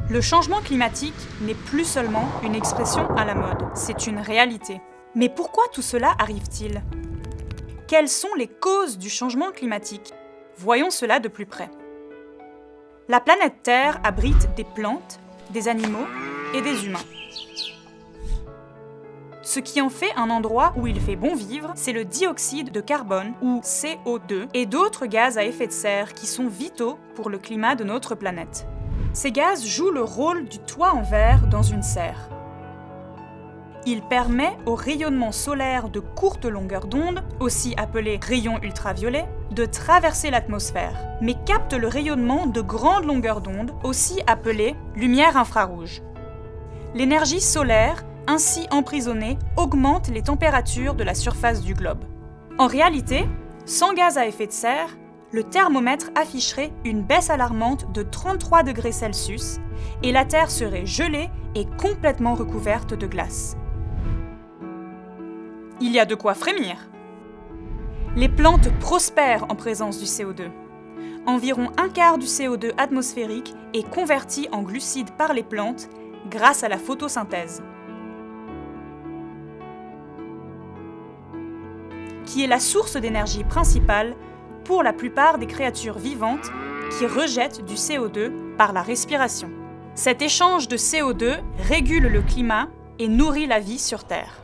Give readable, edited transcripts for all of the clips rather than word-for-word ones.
Le changement climatique n'est plus seulement une expression à la mode, c'est une réalité. Mais pourquoi tout cela arrive-t-il ? Quelles sont les causes du changement climatique ? Voyons cela de plus près. La planète Terre abrite des plantes, des animaux et des humains. Ce qui en fait un endroit où il fait bon vivre, c'est le dioxyde de carbone, ou CO2, et d'autres gaz à effet de serre qui sont vitaux pour le climat de notre planète. Ces gaz jouent le rôle du toit en verre dans une serre. Il permet au rayonnement solaire de courte longueur d'onde, aussi appelé rayons ultraviolets, de traverser l'atmosphère, mais capte le rayonnement de grande longueur d'onde, aussi appelé lumière infrarouge. L'énergie solaire, ainsi emprisonnée, augmente les températures de la surface du globe. En réalité, sans gaz à effet de serre, le thermomètre afficherait une baisse alarmante de 33 degrés Celsius et la Terre serait gelée et complètement recouverte de glace. Il y a de quoi frémir. Les plantes prospèrent en présence du CO2. Environ un quart du CO2 atmosphérique est converti en glucides par les plantes grâce à la photosynthèse, qui est la source d'énergie principale pour la plupart des créatures vivantes qui rejettent du CO2 par la respiration. Cet échange de CO2 régule le climat et nourrit la vie sur Terre.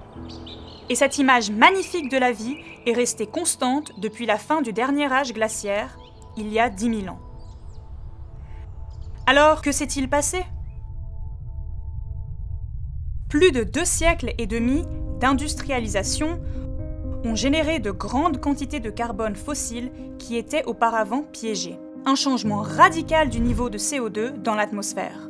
Et cette image magnifique de la vie est restée constante depuis la fin du dernier âge glaciaire, il y a 10 000 ans. Alors, que s'est-il passé ? Plus de 2 siècles et demi d'industrialisation ont généré de grandes quantités de carbone fossile qui étaient auparavant piégées. Un changement radical du niveau de CO2 dans l'atmosphère.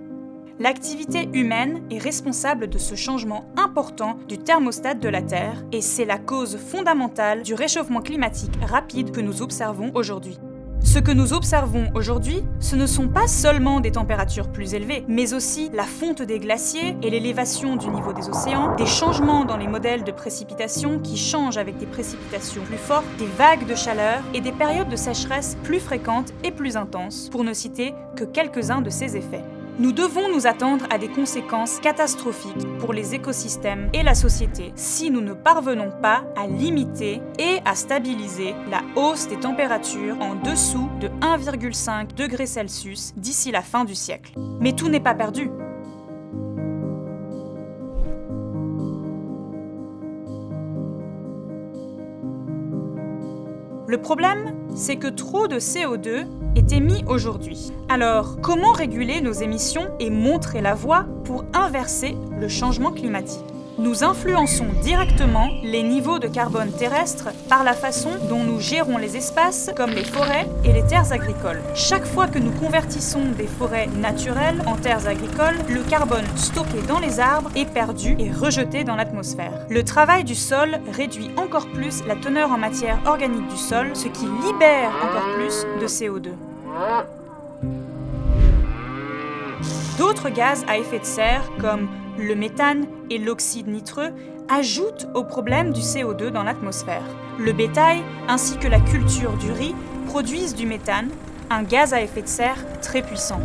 L'activité humaine est responsable de ce changement important du thermostat de la Terre et c'est la cause fondamentale du réchauffement climatique rapide que nous observons aujourd'hui. Ce que nous observons aujourd'hui, ce ne sont pas seulement des températures plus élevées, mais aussi la fonte des glaciers et l'élévation du niveau des océans, des changements dans les modèles de précipitation qui changent avec des précipitations plus fortes, des vagues de chaleur et des périodes de sécheresse plus fréquentes et plus intenses, pour ne citer que quelques-uns de ces effets. Nous devons nous attendre à des conséquences catastrophiques pour les écosystèmes et la société si nous ne parvenons pas à limiter et à stabiliser la hausse des températures en dessous de 1,5 degré Celsius d'ici la fin du siècle. Mais tout n'est pas perdu. Le problème, c'est que trop de CO2 est émis aujourd'hui. Alors, comment réguler nos émissions et montrer la voie pour inverser le changement climatique ? Nous influençons directement les niveaux de carbone terrestre par la façon dont nous gérons les espaces comme les forêts et les terres agricoles. Chaque fois que nous convertissons des forêts naturelles en terres agricoles, le carbone stocké dans les arbres est perdu et rejeté dans l'atmosphère. Le travail du sol réduit encore plus la teneur en matière organique du sol, ce qui libère encore plus de CO2. D'autres gaz à effet de serre, comme le méthane et l'oxyde nitreux, ajoutent au problème du CO2 dans l'atmosphère. Le bétail, ainsi que la culture du riz, produisent du méthane, un gaz à effet de serre très puissant.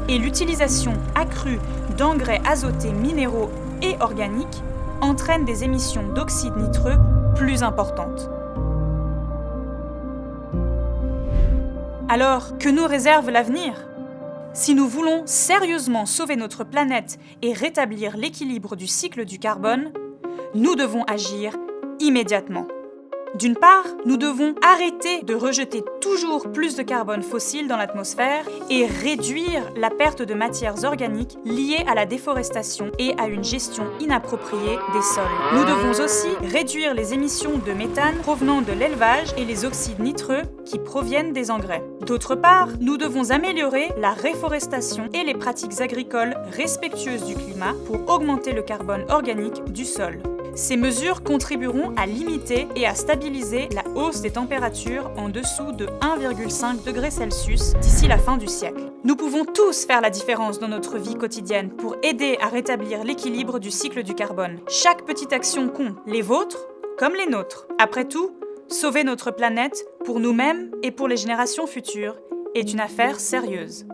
Et l'utilisation accrue d'engrais azotés minéraux et organiques entraîne des émissions d'oxyde nitreux plus importantes. Alors, que nous réserve l'avenir ? Si nous voulons sérieusement sauver notre planète et rétablir l'équilibre du cycle du carbone, nous devons agir immédiatement. D'une part, nous devons arrêter de rejeter toujours plus de carbone fossile dans l'atmosphère et réduire la perte de matières organiques liées à la déforestation et à une gestion inappropriée des sols. Nous devons aussi réduire les émissions de méthane provenant de l'élevage et les oxydes nitreux qui proviennent des engrais. D'autre part, nous devons améliorer la réforestation et les pratiques agricoles respectueuses du climat pour augmenter le carbone organique du sol. Ces mesures contribueront à limiter et à stabiliser la hausse des températures en dessous de 1,5 degré Celsius d'ici la fin du siècle. Nous pouvons tous faire la différence dans notre vie quotidienne pour aider à rétablir l'équilibre du cycle du carbone. Chaque petite action compte, les vôtres comme les nôtres. Après tout, sauver notre planète pour nous-mêmes et pour les générations futures est une affaire sérieuse.